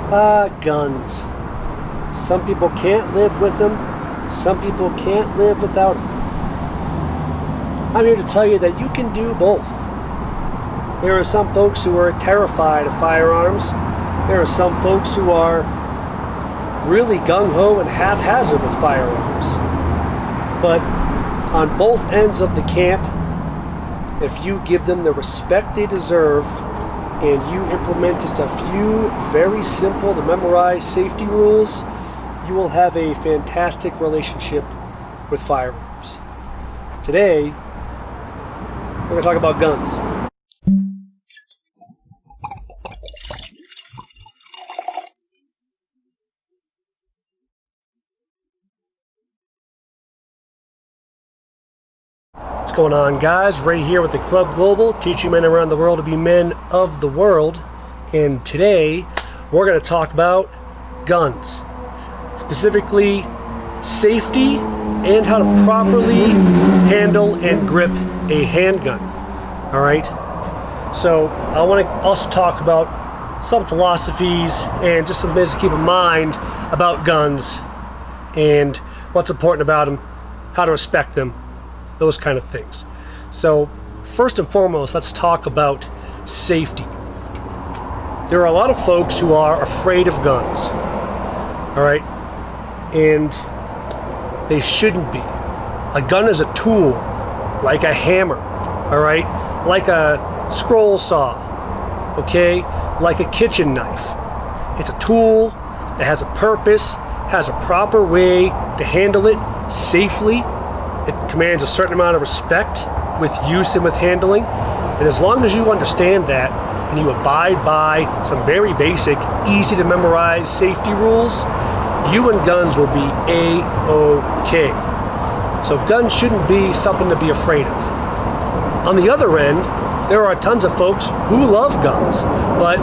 Guns. Some people can't live with them. Some people can't live without them. I'm here to tell you that you can do both. There are some folks who are terrified of firearms. There are some folks who are really gung-ho and haphazard with firearms. But on both ends of the camp, if you give them the respect they deserve and you implement just a few very simple to memorize safety rules, you will have a fantastic relationship with firearms. Today, we're going to talk about guns. What's going on, guys? Ray here with the Club Global, teaching men around the world to be men of the world. And today, we're going to talk about guns. Specifically, safety and how to properly handle and grip a handgun. All right? So, I want to also talk about some philosophies and just some things to keep in mind about guns and what's important about them, how to respect them, those kind of things. So, first and foremost, let's talk about safety. There are a lot of folks who are afraid of guns. All right? And they shouldn't be. A gun is a tool, like a hammer, all right? Like a scroll saw, okay? Like a kitchen knife. It's a tool that has a purpose, has a proper way to handle it safely. It commands a certain amount of respect with use and with handling. And as long as you understand that and you abide by some very basic, easy to memorize safety rules, you and guns will be A-OK. So guns shouldn't be something to be afraid of. On the other end, there are tons of folks who love guns, but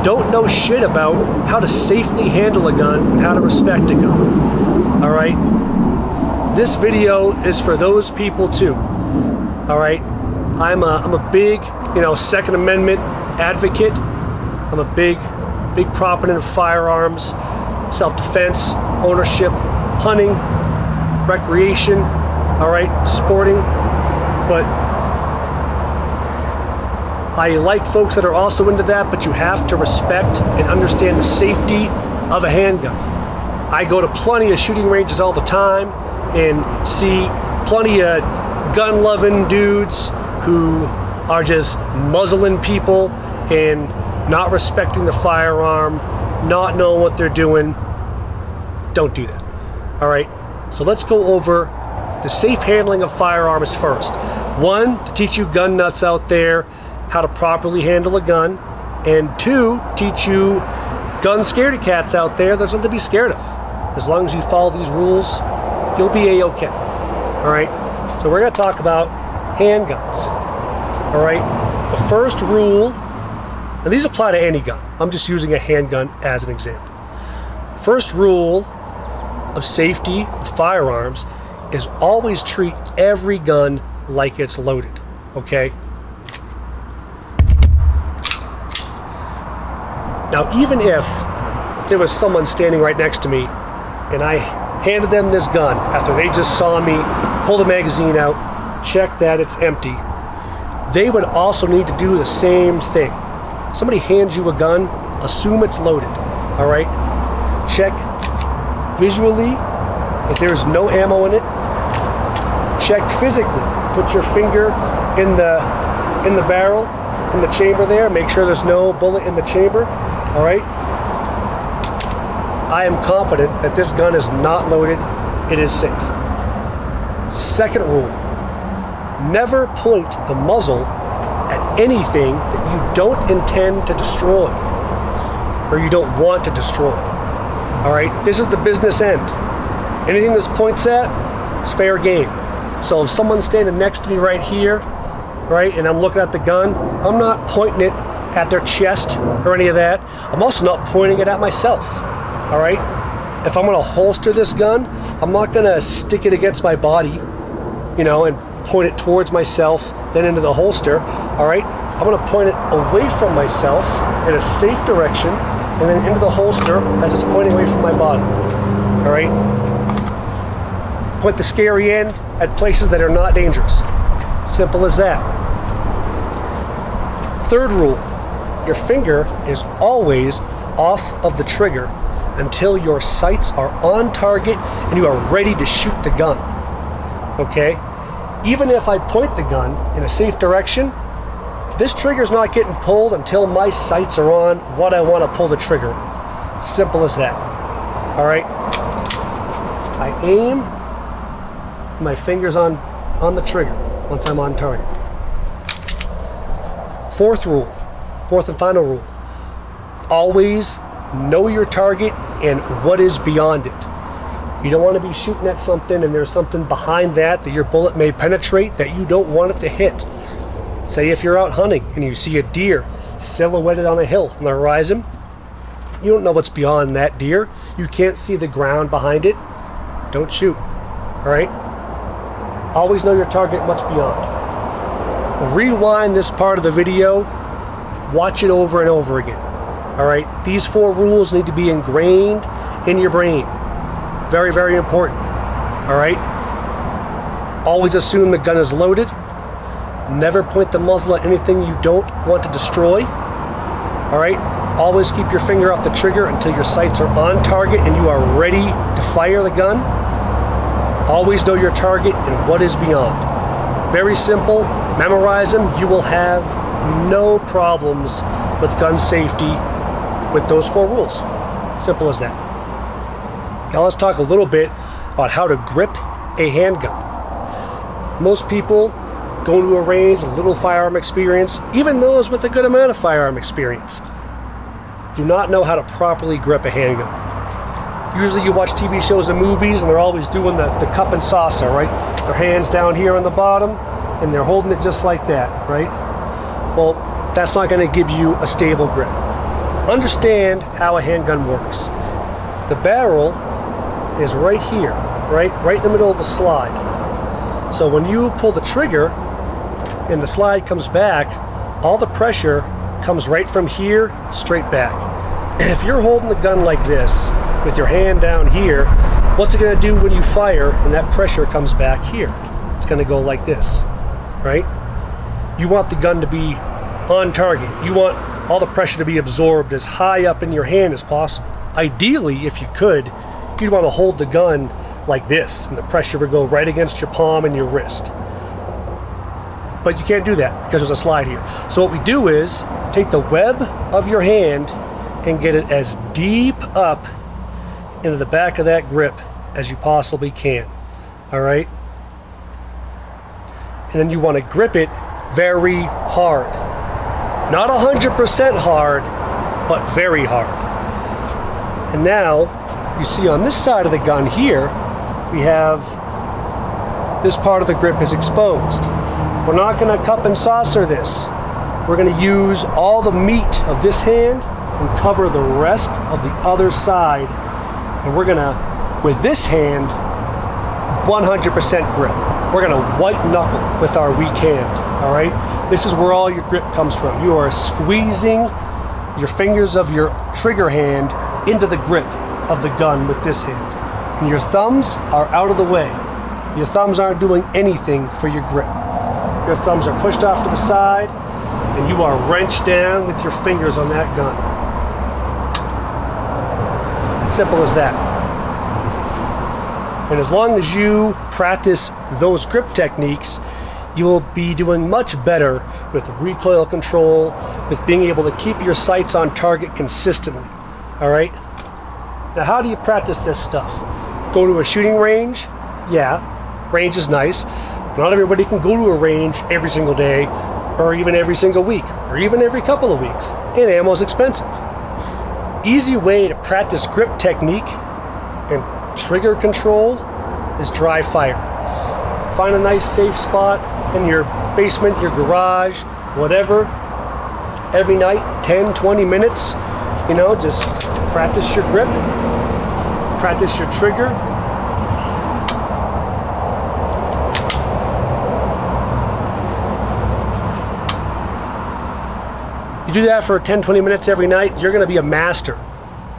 don't know shit about how to safely handle a gun and how to respect a gun. All right? This video is for those people too. All right? I'm a big, Second Amendment advocate. I'm a big proponent of firearms, self-defense, ownership, hunting, recreation, all right, sporting. But I like folks that are also into that, but you have to respect and understand the safety of a handgun. I go to plenty of shooting ranges all the time and see plenty of gun-loving dudes who are just muzzling people and not respecting the firearm, not knowing what they're doing. Don't do that. All right? So let's go over the safe handling of firearms first. One, to teach you gun nuts out there how to properly handle a gun. And two, teach you gun scaredy cats out there there's nothing to be scared of. As long as you follow these rules, you'll be A-OK. All right? So we're going to talk about handguns. All right? The first rule, and these apply to any gun. I'm just using a handgun as an example. First rule of safety with firearms is always treat every gun like it's loaded, okay? Now, even if there was someone standing right next to me and I handed them this gun after they just saw me pull the magazine out, check that it's empty, they would also need to do the same thing. Somebody hands you a gun, assume it's loaded, all right? Check visually if there's no ammo in it. Check physically. Put your finger in the barrel, in the chamber there. Make sure there's no bullet in the chamber, all right? I am confident that this gun is not loaded. It is safe. Second rule, never point the muzzle at anything that you don't intend to destroy or you don't want to destroy. All right, this is the business end. Anything this points at is fair game. So if someone's standing next to me right here, right, and I'm looking at the gun, I'm not pointing it at their chest or any of that. I'm also not pointing it at myself. All right, if I'm gonna holster this gun, I'm not gonna stick it against my body, and point it towards myself, then into the holster. All right, I'm gonna point it away from myself in a safe direction, and then into the holster as it's pointing away from my body. All right? Point the scary end at places that are not dangerous. Simple as that. Third rule, your finger is always off of the trigger until your sights are on target and you are ready to shoot the gun. Okay? Even if I point the gun in a safe direction, this trigger's not getting pulled until my sights are on what I want to pull the trigger on. Simple as that. All right? I aim, my finger's on the trigger once I'm on target. Fourth and final rule. Always know your target and what is beyond it. You don't want to be shooting at something and there's something behind that your bullet may penetrate that you don't want it to hit. Say if you're out hunting and you see a deer silhouetted on a hill on the horizon, you don't know what's beyond that deer. You can't see the ground behind it. Don't shoot. All right? Always know your target and what's beyond. Rewind this part of the video. Watch it over and over again. All right? These 4 rules need to be ingrained in your brain. Very, very important. All right? Always assume the gun is loaded. Never point the muzzle at anything you don't want to destroy. All right? Always keep your finger off the trigger until your sights are on target and you are ready to fire the gun. Always know your target and what is beyond. Very simple. Memorize them. You will have no problems with gun safety with those 4 rules. Simple as that. Now let's talk a little bit about how to grip a handgun. Most people go to a range with little firearm experience, even those with a good amount of firearm experience, do not know how to properly grip a handgun. Usually you watch TV shows and movies and they're always doing the cup and saucer, right? Their hands down here on the bottom and they're holding it just like that, right? Well, that's not going to give you a stable grip. Understand how a handgun works. The barrel is right here, right in the middle of the slide. So when you pull the trigger and the slide comes back, all the pressure comes right from here straight back. And if you're holding the gun like this with your hand down here, what's it going to do when you fire and that pressure comes back here? It's going to go like this, right? You want the gun to be on target. You want all the pressure to be absorbed as high up in your hand as possible. Ideally, if you could, you'd want to hold the gun like this and the pressure would go right against your palm and your wrist. But you can't do that because there's a slide here. So what we do is take the web of your hand and get it as deep up into the back of that grip as you possibly can. All right? And then you want to grip it very hard. Not 100% hard, but very hard. And now you see on this side of the gun here, we have this part of the grip is exposed. We're not going to cup and saucer this. We're going to use all the meat of this hand and cover the rest of the other side. And we're going to, with this hand, 100% grip. We're going to white knuckle with our weak hand, all right? This is where all your grip comes from. You are squeezing your fingers of your trigger hand into the grip of the gun with this hand. And your thumbs are out of the way. Your thumbs aren't doing anything for your grip. Your thumbs are pushed off to the side, and you are wrenched down with your fingers on that gun. Simple as that. And as long as you practice those grip techniques, you will be doing much better with recoil control, with being able to keep your sights on target consistently. All right? Now, how do you practice this stuff? Go to a shooting range? Yeah, range is nice. Not everybody can go to a range every single day, or even every single week, or even every couple of weeks. And ammo is expensive. Easy way to practice grip technique and trigger control is dry fire. Find a nice safe spot in your basement, your garage, whatever. Every night, 10, 20 minutes, just practice your grip, practice your trigger. You do that for 10, 20 minutes every night, you're going to be a master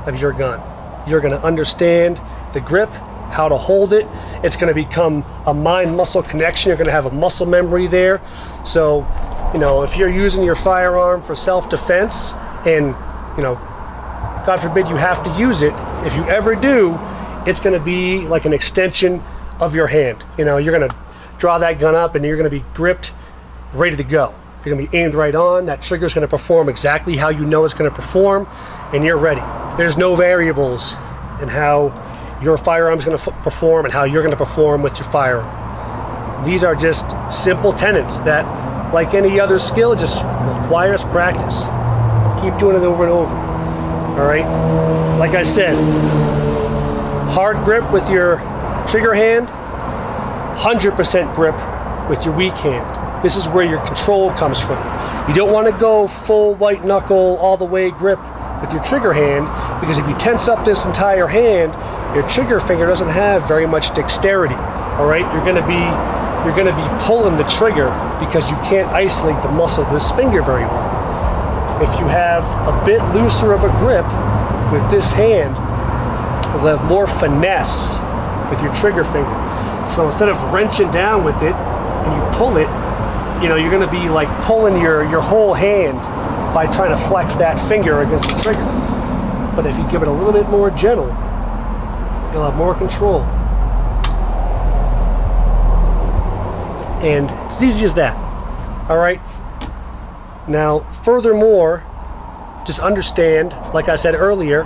of your gun. You're going to understand the grip, how to hold it. It's going to become a mind-muscle connection. You're going to have a muscle memory there. So, if you're using your firearm for self-defense and, God forbid you have to use it, if you ever do, it's going to be like an extension of your hand. You're going to draw that gun up and you're going to be gripped, ready to go. You're going to be aimed right on. That trigger is going to perform exactly how you know it's going to perform, and you're ready. There's no variables in how your firearm is going to perform and how you're going to perform with your firearm. These are just simple tenets that, like any other skill, just requires practice. Keep doing it over and over. All right? Like I said, hard grip with your trigger hand, 100% grip with your weak hand. This is where your control comes from. You don't want to go full white knuckle all the way grip with your trigger hand, because if you tense up this entire hand, your trigger finger doesn't have very much dexterity. All right, you're going to be pulling the trigger because you can't isolate the muscle of this finger very well. If you have a bit looser of a grip with this hand, you'll have more finesse with your trigger finger. So instead of wrenching down with it and you pull it, you're going to be like pulling your whole hand by trying to flex that finger against the trigger. But if you give it a little bit more gentle, you'll have more control. And it's as easy as that. All right? Now, furthermore, just understand, like I said earlier,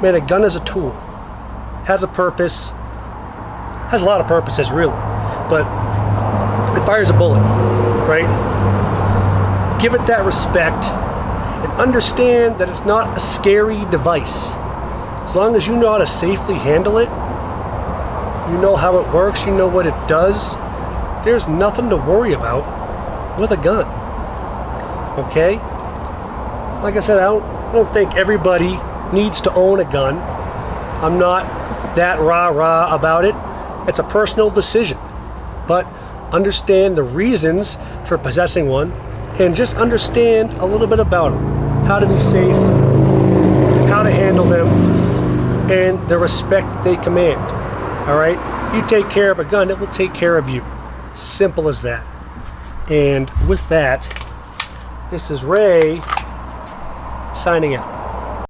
man, a gun is a tool. Has a purpose. Has a lot of purposes, really. But it fires a bullet, right? Give it that respect and understand that it's not a scary device. As long as you know how to safely handle it, you know how it works, you know what it does, there's nothing to worry about with a gun. Okay? Like I said, I don't think everybody needs to own a gun. I'm not that rah-rah about it. It's a personal decision. But understand the reasons for possessing one, and just understand a little bit about them. How to be safe, how to handle them, and the respect that they command. All right? You take care of a gun, it will take care of you. Simple as that. And with that, this is Ray signing out.